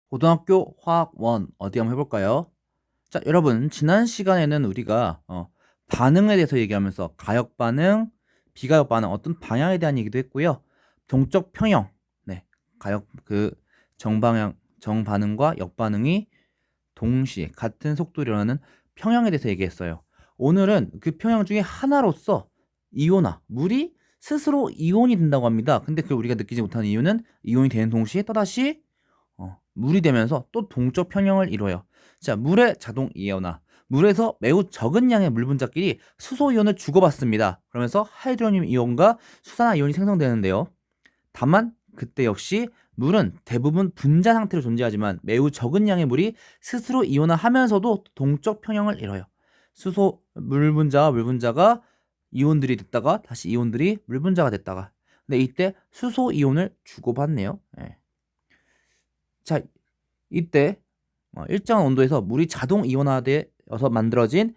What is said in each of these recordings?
고등학교 화학 1 어디 한번 해볼까요? 자, 여러분 지난 시간에는 우리가 반응에 대해서 얘기하면서 가역 반응, 비가역 반응 어떤 방향에 대한 얘기도 했고요. 동적 평형, 네, 가역 정방향 정반응과 역반응이 동시에 같은 속도로 일어나는 평형에 대해서 얘기했어요. 오늘은 그 평형 중에 하나로서 이온화, 물이 스스로 이온이 된다고 합니다. 근데 그걸 우리가 느끼지 못하는 이유는 이온이 되는 동시에 또다시 물이 되면서 또 동적 평형을 이뤄요. 자, 물의 자동 이온화. 물에서 매우 적은 양의 물 분자끼리 수소 이온을 주고받습니다. 그러면서 하이드로늄 이온과 수산화 이온이 생성되는데요. 다만 그때 역시 물은 대부분 분자 상태로 존재하지만 매우 적은 양의 물이 스스로 이온화하면서도 동적 평형을 이뤄요. 수소 물 분자와 물 분자가 이온들이 됐다가 다시 이온들이 물 분자가 됐다가. 근데 이때 수소 이온을 주고받네요. 예. 자, 이때 일정한 온도에서 물이 자동 이온화되어서 만들어진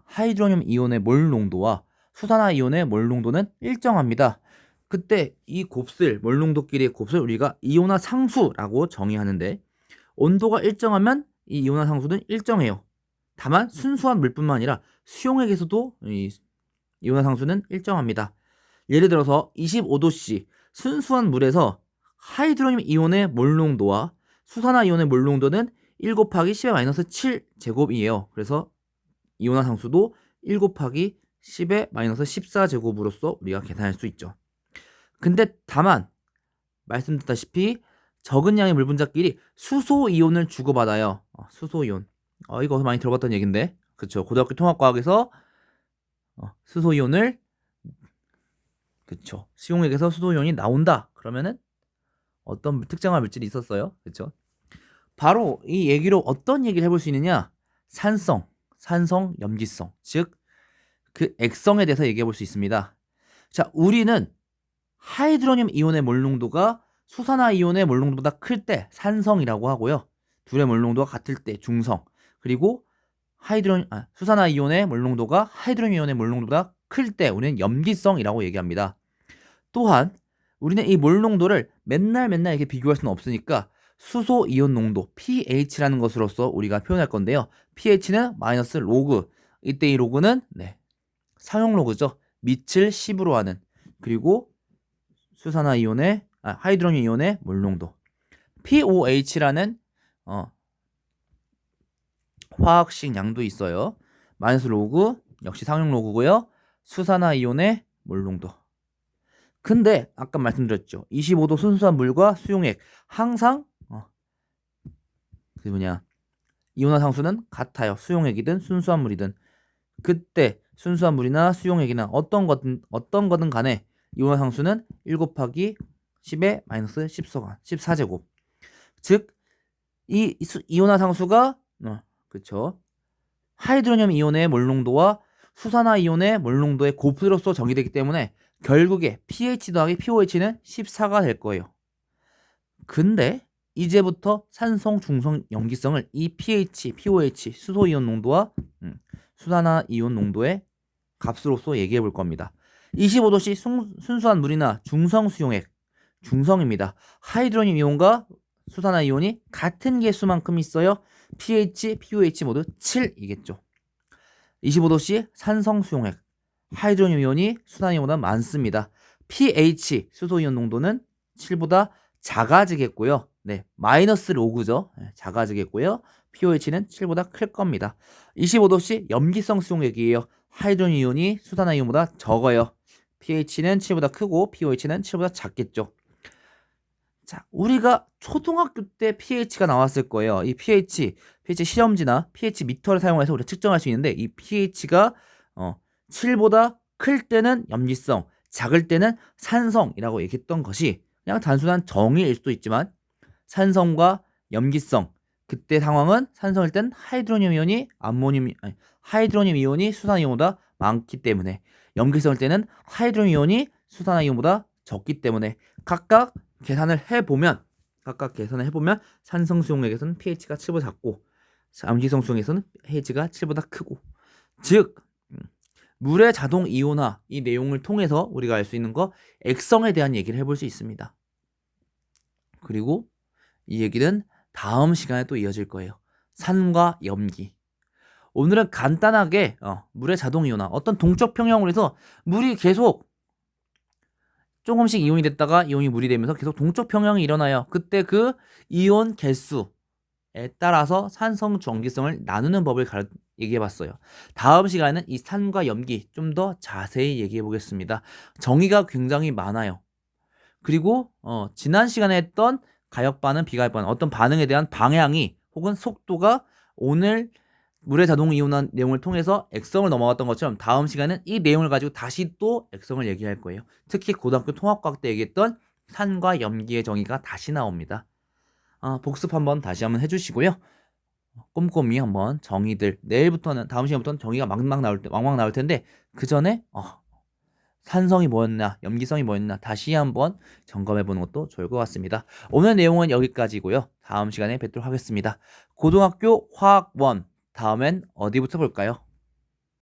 하이드로늄 이온의 몰 농도와 수산화 이온의 몰 농도는 일정합니다. 그때 이 곱슬, 몰 농도끼리의 곱슬 우리가 이온화 상수라고 정의하는데 온도가 일정하면 이 이온화 상수는 일정해요. 다만 순수한 물뿐만 아니라 수용액에서도 이 이온화 상수는 일정합니다. 예를 들어서 25도씨 순수한 물에서 하이드로늄 이온의 몰 농도와 수산화 이온의 몰 농도는 1 곱하기 10의 마이너스 7 제곱이에요. 그래서 이온화 상수도 1 곱하기 10의 마이너스 14 제곱으로서 우리가 계산할 수 있죠. 근데 다만 말씀드렸다시피 적은 양의 물 분자끼리 수소 이온을 주고받아요. 수소 이온. 이거 많이 들어봤던 얘기인데, 그렇죠? 고등학교 통합과학에서 수소 이온을 그쵸. 수용액에서 수소 이온이 나온다. 그러면은 어떤 특정한 물질이 있었어요. 그쵸? 바로 이 얘기로 어떤 얘기를 해볼 수 있느냐? 산성, 염기성, 즉 그 액성에 대해서 얘기해 볼 수 있습니다. 자, 우리는 하이드로늄 이온의 몰 농도가 수산화 이온의 몰 농도보다 클 때 산성이라고 하고요. 둘의 몰 농도가 같을 때 중성, 그리고 수산화 이온의 몰 농도가 하이드로늄 이온의 몰 농도보다 클 때 우리는 염기성이라고 얘기합니다. 또한 우리는 이 몰 농도를 맨날 이렇게 비교할 수는 없으니까 수소 이온 농도 pH라는 것으로서 우리가 표현할 건데요. pH는 마이너스 로그. 이때 이 로그는 사용 로그죠. 밑을 10으로 하는. 그리고 하이드로늄 이온의 몰 농도. POH라는 화학식 양도 있어요. 마이너스 로그 역시 사용 로그고요. 수산화 이온의 몰 농도. 근데 아까 말씀드렸죠. 25도 순수한 물과 수용액 항상 이온화 상수는 같아요. 수용액이든 순수한 물이든. 그때 순수한 물이나 수용액이나 어떤 거든 간에 이온화 상수는 1 곱하기 10의 마이너스 14제곱. 즉 이 이온화 상수가 그렇죠. 하이드로늄 이온의 몰 농도와 수산화 이온의 몰 농도의 곱수로서 정의되기 때문에 결국에 pH 더하기 pOH는 14가 될 거예요. 근데 이제부터 산성, 중성, 염기성을 이 pH, pOH, 수소 이온 농도와 수산화 이온 농도의 값으로서 얘기해 볼 겁니다. 25도씨 순수한 물이나 중성 수용액, 중성입니다. 하이드로늄 이온과 수산화 이온이 같은 개수만큼 있어요. pH, pOH 모두 7이겠죠. 25도씨 산성 수용액, 하이드로늄 이온이 수산화 이온보다 많습니다. pH, 수소 이온 농도는 7보다 작아지겠고요. 마이너스 로그죠. 작아지겠고요. pOH는 7보다 클 겁니다. 25도씨 염기성 수용액이에요. 하이드로늄 이온이 수산화 이온보다 적어요. pH는 7보다 크고 pOH는 7보다 작겠죠. 자, 우리가 초등학교 때 pH가 나왔을 거예요. 이 pH 시험지나 pH 미터를 사용해서 우리가 측정할 수 있는데 이 pH가 7보다 클 때는 염기성, 작을 때는 산성이라고 얘기했던 것이 그냥 단순한 정의일 수도 있지만 산성과 염기성, 그때 상황은 산성일 땐 하이드로늄 이온이 수산화 이온보다 많기 때문에, 염기성일 때는 하이드로늄 이온이 수산화 이온보다 적기 때문에 각각 계산을 해보면 산성 수용액에서는 pH가 7보다 작고 염기성 수용액에서는 pH가 7보다 크고, 즉 물의 자동 이온화, 이 내용을 통해서 우리가 알 수 있는 거 액성에 대한 얘기를 해볼 수 있습니다. 그리고 이 얘기는 다음 시간에 또 이어질 거예요. 산과 염기. 오늘은 간단하게 물의 자동이온화, 어떤 동적 평형으로 해서 물이 계속 조금씩 이온이 됐다가 이온이 물이 되면서 계속 동적 평형이 일어나요. 그때 그 이온 개수에 따라서 산성 전기성을 나누는 법을 얘기해 봤어요. 다음 시간에는 이 산과 염기 좀 더 자세히 얘기해 보겠습니다. 정의가 굉장히 많아요. 그리고 지난 시간에 했던 가역 반응, 비가역 반응, 어떤 반응에 대한 방향이 혹은 속도가 오늘 물의 자동 이온화 내용을 통해서 액성을 넘어갔던 것처럼 다음 시간은 이 내용을 가지고 다시 또 액성을 얘기할 거예요. 특히 고등학교 통합과학 때 얘기했던 산과 염기의 정의가 다시 나옵니다. 복습 한번 다시 한번 해주시고요. 꼼꼼히 한번 정의들, 내일부터는 다음 시간부터는 정의가 막막 나올 텐데 그 전에 산성이 뭐였나, 염기성이 뭐였나 다시 한번 점검해 보는 것도 좋을 것 같습니다. 오늘 내용은 여기까지고요. 다음 시간에 뵙도록 하겠습니다. 고등학교 화학 1, 다음엔 어디부터 볼까요?